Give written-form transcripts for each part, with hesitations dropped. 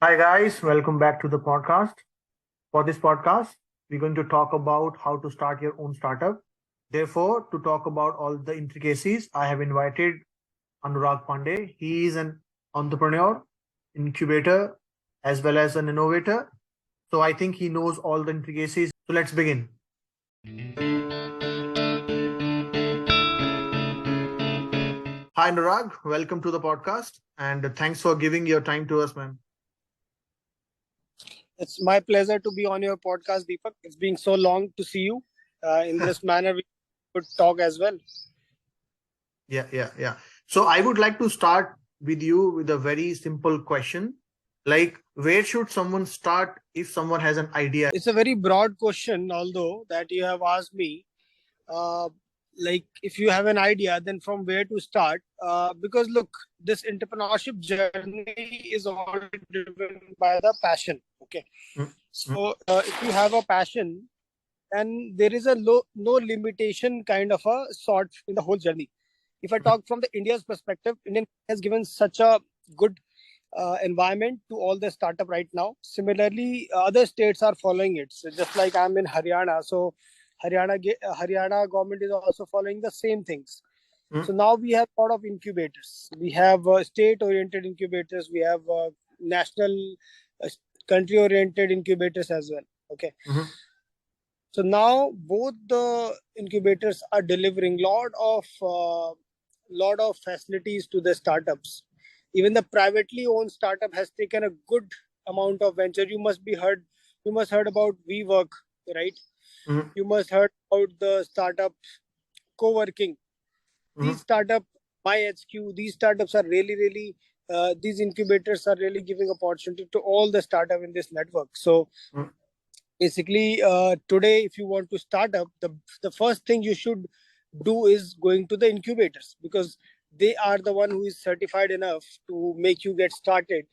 Hi, guys. Welcome back to the podcast. For this podcast, we're going to talk about how to start your own startup. Therefore, to talk about all the intricacies, I have invited Anurag Pandey. He is an entrepreneur, incubator, as well as an innovator. So I think he knows all the intricacies. So let's begin. Hi, Anurag. Welcome to the podcast. And thanks for giving your time to us, man. It's my pleasure to be on your podcast, Deepak. It's been so long to see you. In this manner, we could talk as well. Yeah. So I would like to start with you with a very simple question. Like, where should someone start if someone has an idea? It's a very broad question, although that you have asked me. Uh, like, if you have an idea, then from where to start? Because look, this entrepreneurship journey is all driven by the passion. Okay, Mm, mm, so if you have a passion, and there is a no limitation kind of a sort in the whole journey. If I mm, talk from the India's perspective, Indian has given such a good environment to all the startup right now. Similarly, other states are following it. So just like I'm in Haryana, so Haryana government is also following the same things. mm, So now we have a lot of incubators. We have state-oriented incubators. We have national, uh, country-oriented incubators as well. Okay. mhm, So now both the incubators are delivering lot of facilities to the startups. Even the privately owned startup has taken a good amount of venture. You must heard about WeWork, right? mhm, You must heard about the startup co-working. These mhm, startup MyHQ, these startups are really these incubators are really giving opportunity to all the startup in this network. So mhm. basically today if you want to start up, the first thing you should do is going to the incubators, because they are the one who is certified enough to make you get started.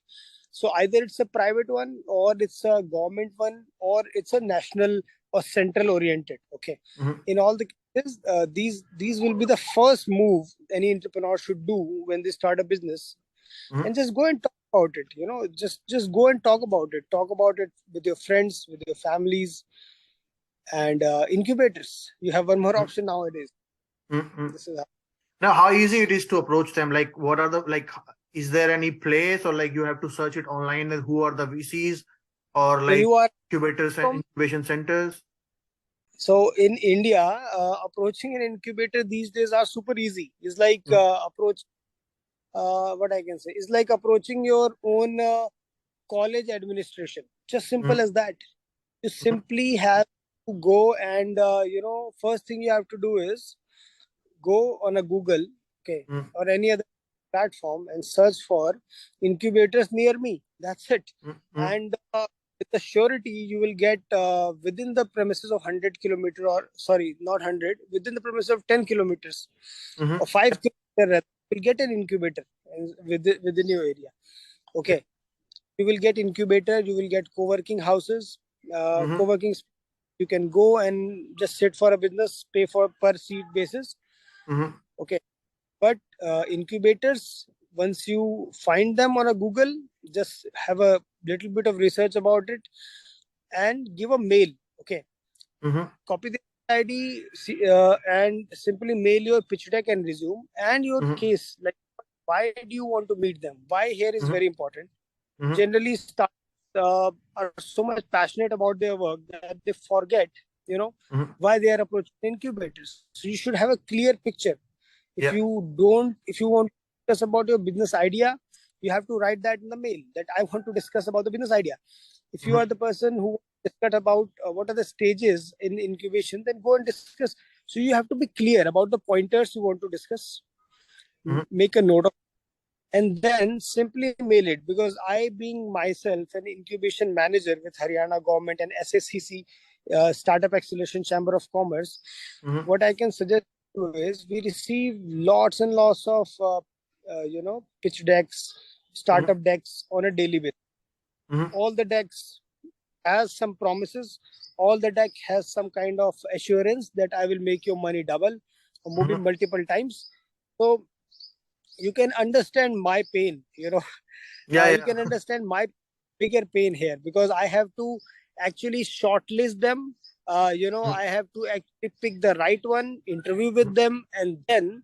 So either it's a private one, or it's a government one, or it's a national or central oriented. Okay, Mhm, in all the cases, these will be the first move any entrepreneur should do when they start a business. mhm. And just go and talk about it. Just go and talk about it with your friends, with your families. And incubators, you have one more Mm, option nowadays. mm, mm. This is how. Now, how easy it is to approach them? Like, what are the like? Is there any place, or like you have to search it online? And who are the VCs, or So like you are incubators and from incubation centers? so in India, approaching an incubator these days are super easy. It's like Mm, approach what I can say is like approaching your own college administration. Just simple mm, as that. You mm, simply have to go, and first thing you have to do is go on a Google, okay, mm, or any other platform, and search for incubators near me. That's it. mm, mm, And with the surety, you will get within the premises of 100 kilometer, or sorry, not 100, within the premises of 10 kilometers mhm. or 5 kilometers, rather, you will get an incubator within your area. Yeah. Okay, you will get incubator, you will get co-working houses, Mhm, co-working. You can go and just sit for a business, pay for per seat basis. mhm, Okay, but incubators, once you find them on a Google, just have a little bit of research about it and give a mail. Okay, mhm, copy the ID, and simply mail your pitch deck and resume and your mhm, case. Like, why do you want to meet them? Why here is mhm, very important. mhm, Generally, staff are so much passionate about their work that they forget, you know, mhm. why they are approaching incubators. So you should have a clear picture. If Yeah. you don't, if you want to discuss about your business idea, you have to write that in the mail that I want to discuss about the business idea. If you Mhm, are the person who discuss about what are the stages in incubation, then go and discuss. So you have to be clear about the pointers you want to discuss. mhm, Make a note of, and then simply mail it, because I, being myself an incubation manager with Haryana government and SSCC, Startup Acceleration Chamber of Commerce, mhm, what I can suggest you is we receive lots and lots of pitch decks, mhm, startup decks on a daily basis. mhm, All the decks has some promises. All the deck has some kind of assurance that I will make your money double or maybe mhm. multiple times. So you can understand my pain. Yeah, You yeah. can understand my. bigger pain here because I have to actually shortlist them. I have to actually pick the right one, interview with them, and then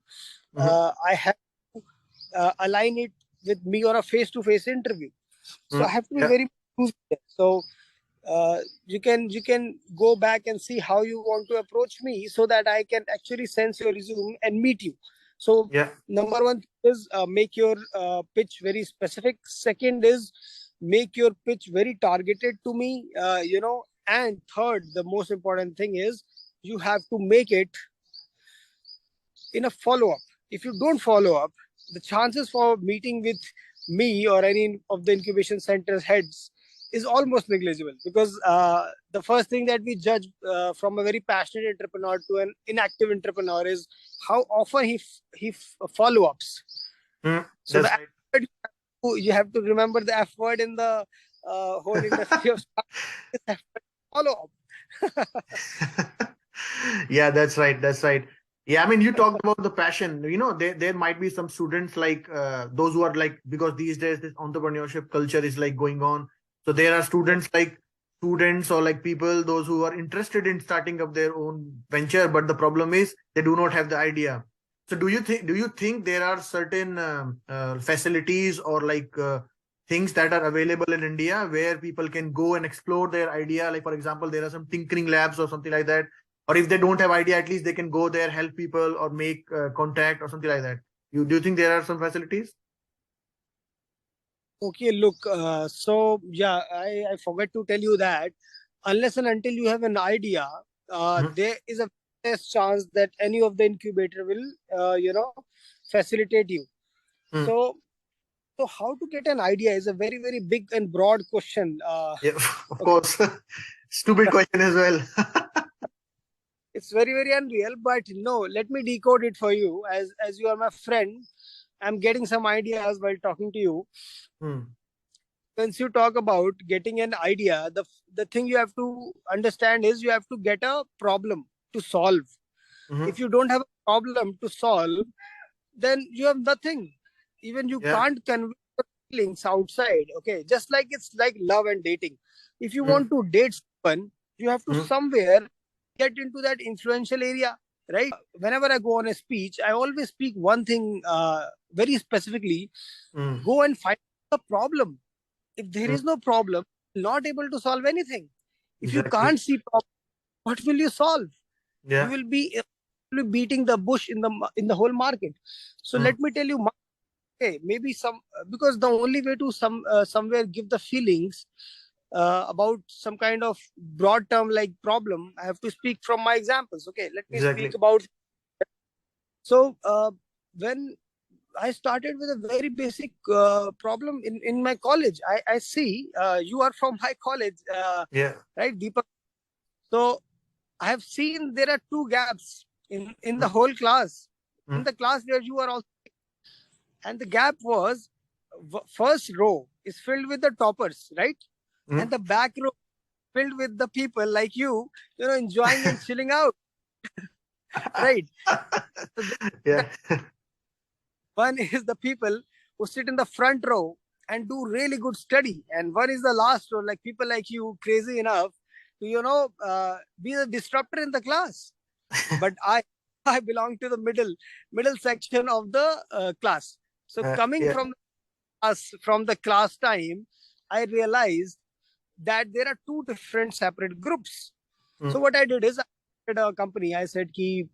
I have to align it with me on a face-to-face interview. So I have to be Yeah. very choosy there. So you can go back and see how you want to approach me so that I can actually sense your resume and meet you. So Yeah. number one is make your pitch very specific. Second is make your pitch very targeted to me. And third, the most important thing is you have to make it in a follow up. If you don't follow up, the chances for meeting with me or any of the incubation centers heads is almost negligible because the first thing that we judge from a very passionate entrepreneur to an inactive entrepreneur is how often follow ups. So That's the right. effort you have to remember the F word in the whole industry of follow up. Yeah, that's right. That's right. Yeah, I mean, you talked about the passion. There might be some students like those who are like, because these days this entrepreneurship culture is like going on. So there are students or like people, those who are interested in starting up their own venture, but the problem is they do not have the idea. So do you think there are certain facilities or like things that are available in India where people can go and explore their idea? Like, for example, there are some tinkering labs or something like that. Or if they don't have idea, at least they can go there, help people, or make contact or something like that. Do you think there are some facilities? Okay, look, so yeah, I forgot to tell you that unless and until you have an idea, Mhm. there is a less chance that any of the incubator will, facilitate you. Mm. So how to get an idea is a very, very big and broad question. Yeah, of Okay, course. Stupid question as well. it's very, very unreal, but no, let me decode it for you. As you are my friend, I'm getting some ideas while talking to you. Mm. Once you talk about getting an idea, the thing you have to understand is you have to get a problem to solve. If Mhm. you don't have a problem to solve, then you have nothing. Even you Yeah. can't convey your feelings outside. Okay, just like it's like love and dating. If you Mm. want to date someone, you have to Mm. somewhere get into that influential area, right? Whenever I go on a speech, I always speak one thing very specifically: Mm. go and find the problem. If there Mm. is no problem, not able to solve anything. If you Exactly. can't see problem, what will you solve? You Yeah. will be beating the bush in the whole market. So Mm. let me tell you, okay, maybe some because the only way to somewhere give the feelings about some kind of broad term like problem, I have to speak from my examples. Okay, let me speak Exactly. about. So when I started with a very basic problem in my college. I see you are from my college, Yeah. right, Deepak? So I have seen there are two gaps in the Mm. whole class, in Mm. the class where you are also. And the gap was first row is filled with the toppers, right? And Mm. the back row filled with the people like you know, enjoying and chilling out, right? So Yeah. one is the people who sit in the front row and do really good study, and one is the last row, like people like you, crazy enough to be the disruptor in the class. But I I belong to the middle section of the class. So coming Yeah. from the class time, I realized that there are two different separate groups. So Mm. what I did is I started a company. I said ki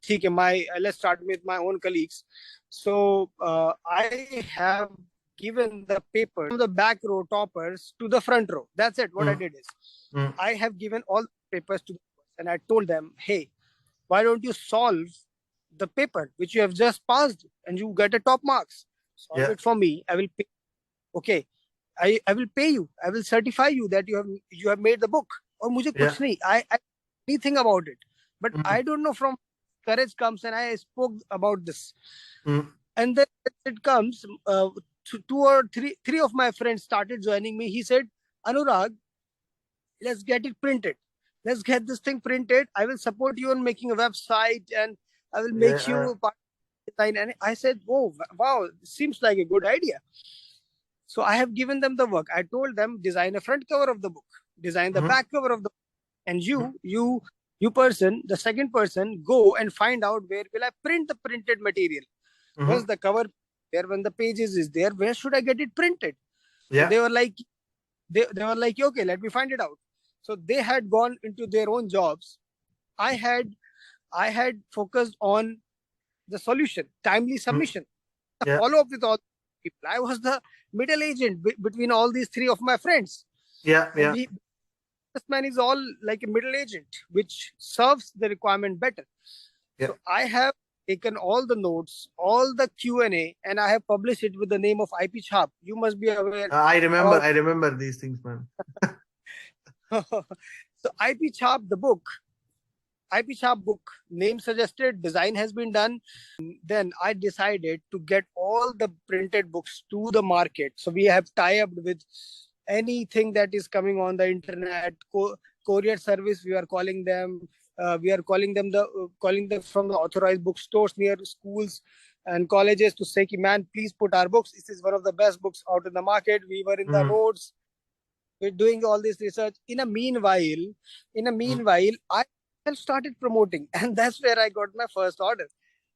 theek hai, let's start with my own colleagues. So I have given the paper from the back row toppers to the front row. That's it. What I Mm. did is Mm. I have given all the papers to the and I told them, hey, why don't you solve the paper which you have just passed and you get a top marks? Solve Yeah. it for me. I will pay. Okay, I will pay you. I will certify you that you have made the book. Or मुझे Yeah. कुछ नहीं. I anything about it. But Mm. I don't know from courage comes and I spoke about this. Mm. And then it comes two or three of my friends started joining me. He said, Anurag, let's get it printed. Let's get this thing printed. I will support you on making a website and I will make Yeah. you part of the design. And I said, oh, wow, seems like a good idea. So I have given them the work. I told them, design a front cover of the book, design the back cover of the book. And you person, the second person, go and find out where will I print the printed material. Once the cover there, when the pages is there, where should I get it printed? So Yeah. they were like, okay, let me find it out. So they had gone into their own jobs. I had focused on the solution, timely submission, the Yeah. follow up with all people. I was the middle agent between all these three of my friends. Yeah. And Yeah. this man is all like a middle agent, which serves the requirement better. Yeah. So I have taken all the notes, all the Q&A, and I have published it with the name of IP Chap. You must be aware I about. remember these things, man. So IP Chap, the book, IP Sharp book, name suggested, design has been done. Then I decided to get all the printed books to the market. So we have tie-up with anything that is coming on the internet, courier service, we are calling them. We are calling them from the authorized bookstores near schools and colleges to say, man, please put our books. This is one of the best books out in the market. We were in the roads. We're doing all this research. In a meanwhile, I started promoting, and that's where I got my first order.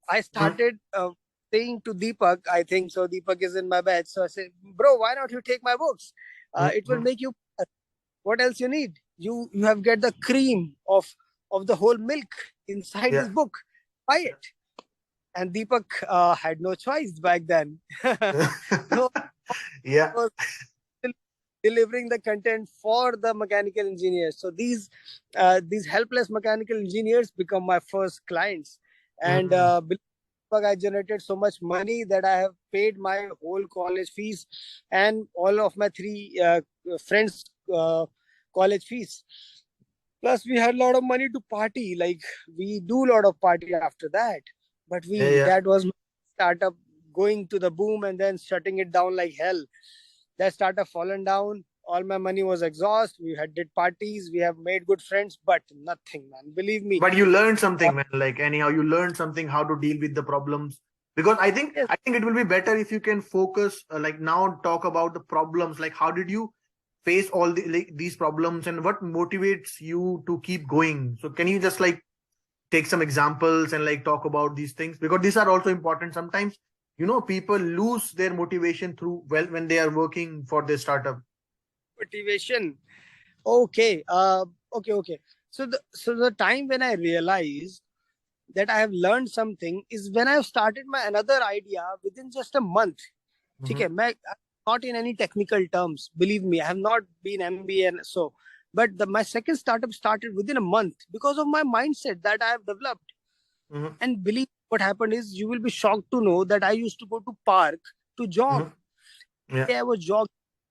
I started saying to Deepak, I think so. Deepak is in my batch, so I said, "Bro, why not you take my books? It will make you. What else you need? You have get the cream of the whole milk inside this book. Buy it." And Deepak had no choice back then. No, Yeah. delivering the content for the mechanical engineers. So these helpless mechanical engineers become my first clients, and I generated so much money that I have paid my whole college fees and all of my three friends' college fees. Plus, we had a lot of money to party. Like, we do a lot of party after that. But that was my startup going to the boom and then shutting it down like hell. That startup fallen down. All my money was exhaust. We had did parties. We have made good friends, but nothing, man. Believe me. But you learned something, man. Like anyhow, you learned something how to deal with the problems. Because I think it will be better if you can focus, like now talk about the problems. Like how did you face all these problems and what motivates you to keep going? So can you just like take some examples and like talk about these things, because these are also important. Sometimes people lose their motivation through when they are working for their startup. Motivation. Okay. Okay. So the time when I realized that I have learned something is when I have started my another idea within just a month. Okay, not in any technical terms. Believe me, I have not been MBA and so. But my second startup started within a month because of my mindset that I have developed. And believe what happened is, you will be shocked to know that I used to go to park to jog. I was jogging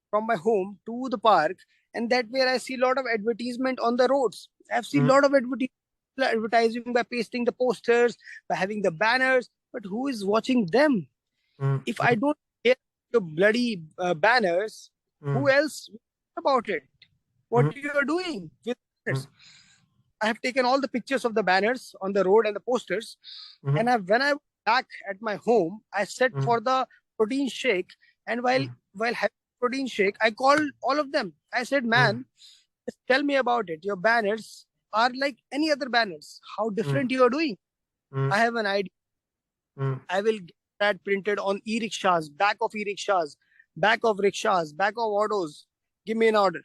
from my home to the park, and that where I see a lot of advertisement on the roads. I've seen a lot of advertising by pasting the posters, by having the banners, but who is watching them? If I don't care the bloody banners, who else about it? What you are doing with banners? I have taken all the pictures of the banners on the road and the posters, and when I was back at my home, I set for the protein shake, and while having protein shake, I called all of them. I said, man, just tell me about it. Your banners are like any other banners. How different you are doing? I have an idea. I will get that printed on e-rickshaws, back of e-rickshaws, back of rickshaws, back of autos. Give me an order.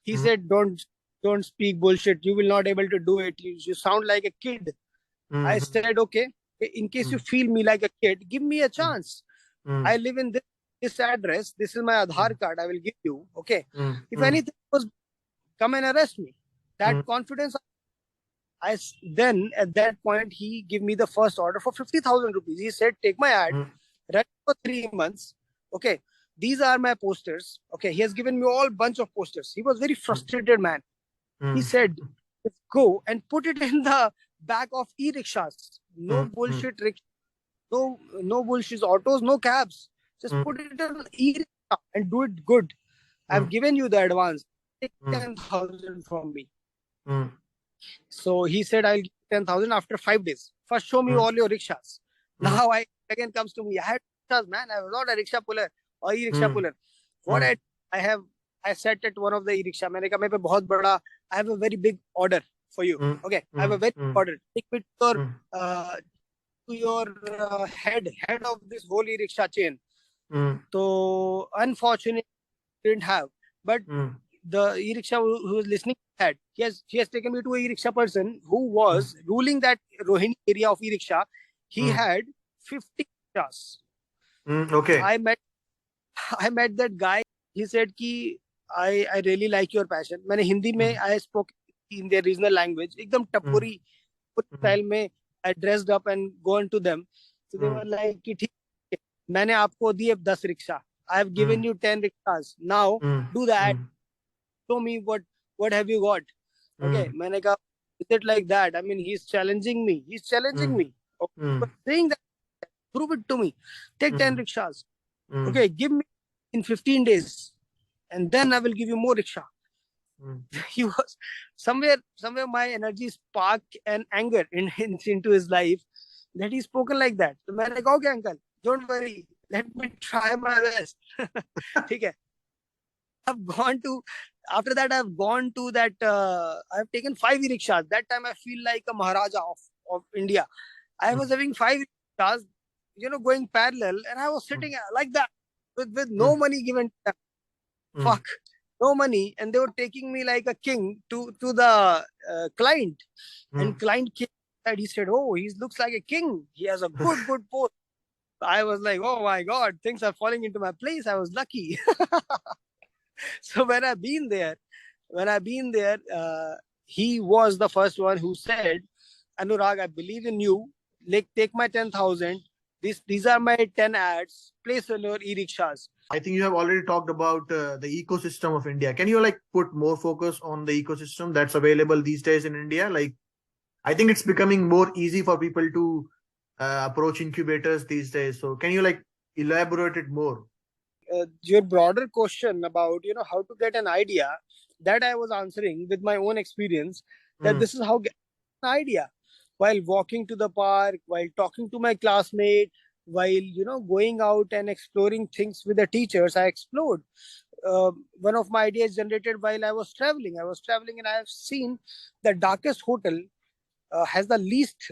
He said, don't speak bullshit. You will not able to do it. You sound like a kid. I said, okay, in case you feel me like a kid, give me a chance. I live in this address. This is my Aadhaar card. I will give you. Okay. If anything was, come and arrest me. That confidence. Then at that point, he gave me the first order for 50,000 rupees. He said, take my ad, run for 3 months. Okay. These are my posters. Okay. He has given me all bunch of posters. He was very frustrated, man. He said, let's go and put it in the back of e-rickshaws. No bullshit rickshaw. No bullshit autos, no cabs. Just put it in e-rickshaw and do it good. I've given you the advance. Take 10,000 from me. So he said, I'll give 10,000 after 5 days. First, show me all your rickshaws. Now again comes to me. I had rickshaws, man. I was not a rickshaw puller or e-rickshaw puller. What I sat at one of the e-rickshaw. मैंने कहा मेरे पे बहुत बड़ा, I have a very big order for you. Okay, I have a very big order. Take me to your head of this whole e-rickshaw chain. So unfortunately, didn't have. But the e-rickshaw who was listening had. He has taken me to a e-rickshaw person who was ruling that Rohini area of e-rickshaw. He had 50 rickshaws. Okay. I met that guy. He said कि I really like your passion. मैंने हिंदी में I spoke in their regional language. एकदम टपोरी style में I dressed up and gone to them. So they were like कि ठीक है, मैंने आपको दिए 10 rickshaw. I have given you 10 rickshaws. Now do that. Show me what have you got. Okay, मैंने कहा is it like that? I mean, he's challenging me. Okay, but saying that, prove it to me. Take 10 rickshaws. Okay, give me in 15 days, and then I will give you more rickshaw. He was somewhere my energy sparked and anger into his life that he's spoken like that. So मैंने कहा okay uncle, don't worry, let me try my best. ठीक है. After that I've gone to that I've taken 5 rickshaws. That time I feel like a Maharaja of India. I was having 5 rickshaws, going parallel, and I was sitting like that with no money given to them. Fuck, no money, and they were taking me like a king to the client. And client came and he said, oh, he looks like a king, he has a good post. I was like, oh my god, things are falling into my place. I was lucky. So when I've been there, he was the first one who said, Anurag, I believe in you. Like, take my 10,000. These are my 10 ads. Place on your e-rickshaws. I think you have already talked about the ecosystem of India. Can you put more focus on the ecosystem that's available these days in India? I think it's becoming more easy for people to approach incubators these days. So can you elaborate it more? Your broader question about how to get an idea, that I was answering with my own experience, that this is how get an idea. While walking to the park, while talking to my classmate, while going out and exploring things with the teachers, I explored. One of my ideas generated while I was traveling and I have seen the darkest hotel has the least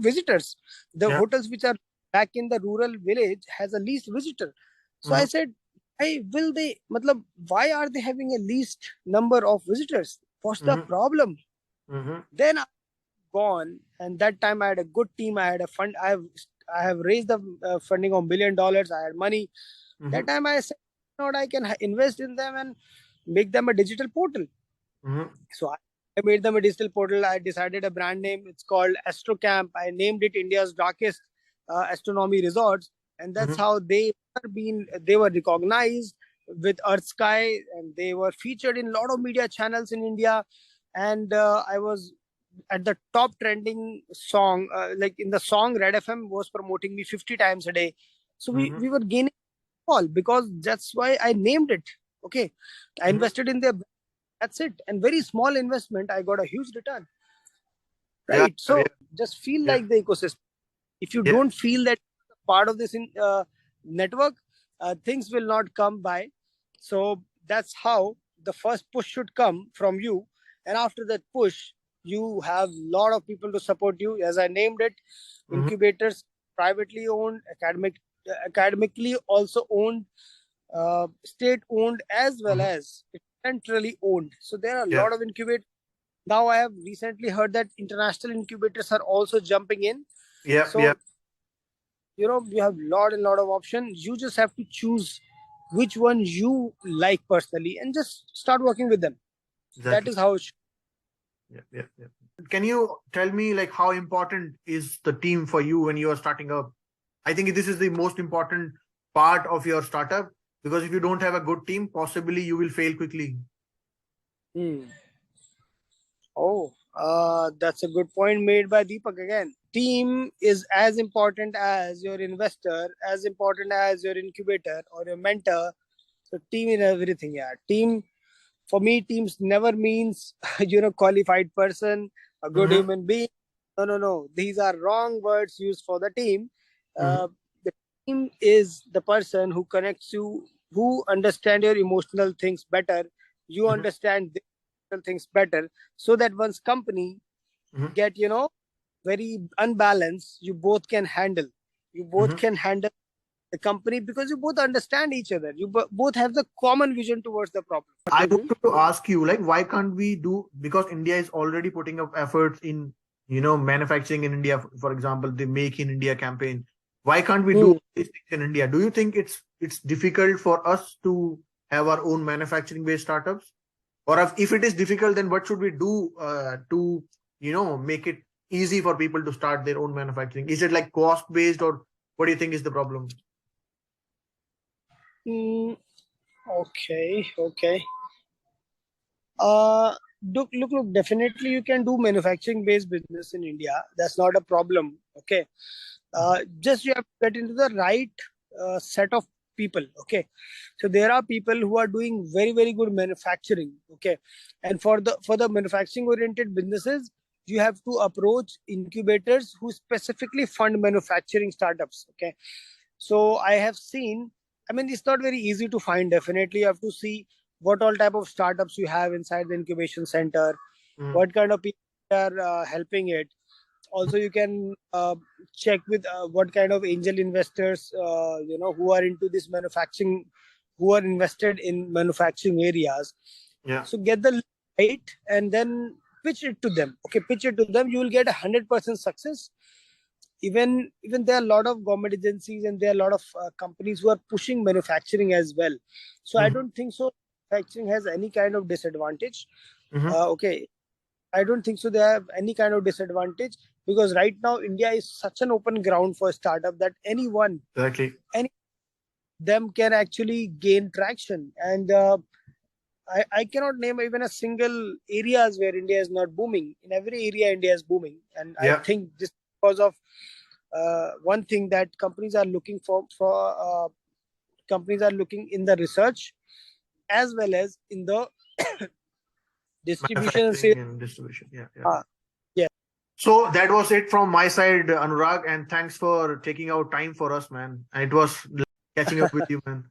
visitors. The hotels which are back in the rural village has a least visitor. So I said, why are they having a least number of visitors? What's the problem? Then I've gone, and that time I had a good team. I had a fund. I have raised the funding of $1 million. I had money. That time I said, I can invest in them and make them a digital portal. So I made them a digital portal. I decided a brand name. It's called AstroCamp. I named it India's darkest astronomy resorts, and that's how they were recognized with Earth Sky, and they were featured in a lot of media channels in India. And I was at the top trending song, like in the song Red FM was promoting me 50 times a day. So we were gaining all, because that's why I named it. Okay, I invested in their. That's it. And very small investment, I got a huge return. Right. So just feel like the ecosystem. If you don't feel that part of this network, things will not come by. So that's how the first push should come from you. And after that push, you have a lot of people to support you. As I named it, incubators, privately owned, academically also owned, state owned, as well as centrally owned. So there are a lot of incubators. Now I have recently heard that international incubators are also jumping in. You have a lot of options. You just have to choose which one you like personally and just start working with them. Exactly. That is how it should. Can you tell me how important is the team for you when you are starting up? I think this is the most important part of your startup, because if you don't have a good team, possibly you will fail quickly. Oh, that's a good point made by Deepak again. Team is as important as your investor, as important as your incubator or your mentor. So team in everything, Team, for me, teams never means, qualified person, a good human being. No. These are wrong words used for the team. The team is the person who connects you who understand your emotional things better, you understand their emotional things better, so that once company get very unbalanced, you both can handle. You both can handle the company because you both understand each other. You both have the common vision towards the problem. I wanted to ask you, like, why can't we do, because India is already putting up efforts in, manufacturing in India, for example, the Make in India campaign. Why can't we do these things in India? Do you think it's difficult for us to have our own manufacturing based startups? Or if it is difficult, then what should we do to, make it easy for people to start their own manufacturing? Is it like cost based, or what do you think is the problem? Okay. Look, definitely you can do manufacturing based business in India. That's not a problem. Okay. Just you have to get into the right set of people. Okay. So there are people who are doing very, very good manufacturing. Okay. And for the manufacturing oriented businesses, you have to approach incubators who specifically fund manufacturing startups. Okay. So I have seen, it's not very easy to find. Definitely you have to see what all type of startups you have inside the incubation center, what kind of people are helping it. Also, you can check with what kind of angel investors, who are into this manufacturing, who are invested in manufacturing areas. Yeah. So get the right and then pitch it to them. Okay, pitch it to them. You will get 100% success. Even there are a lot of government agencies and there are a lot of companies who are pushing manufacturing as well. So I don't think so manufacturing has any kind of disadvantage. Okay, I don't think so they have any kind of disadvantage, because right now India is such an open ground for startup that anyone, any them can actually gain traction. And I cannot name even a single areas where India is not booming. In every area India is booming, and I think this because of one thing that companies are looking for companies are looking in the research as well as in the distribution and sales. And distribution. Yeah. Yeah. So that was it from my side, Anurag, and thanks for taking out time for us, man. And it was catching up with you, man.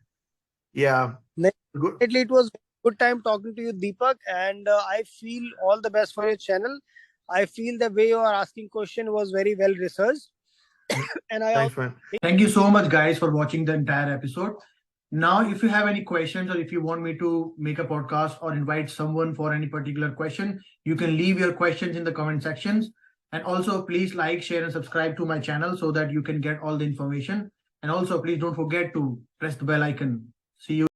Yeah. Good. It was a good time talking to you, Deepak, and I feel all the best for your channel. I feel the way you are asking question was very well researched. And Thanks, man. Thank you so much, guys, for watching the entire episode. Now, if you have any questions or if you want me to make a podcast or invite someone for any particular question, you can leave your questions in the comment sections. And also, please like, share, and subscribe to my channel so that you can get all the information. And also, please don't forget to press the bell icon. See you.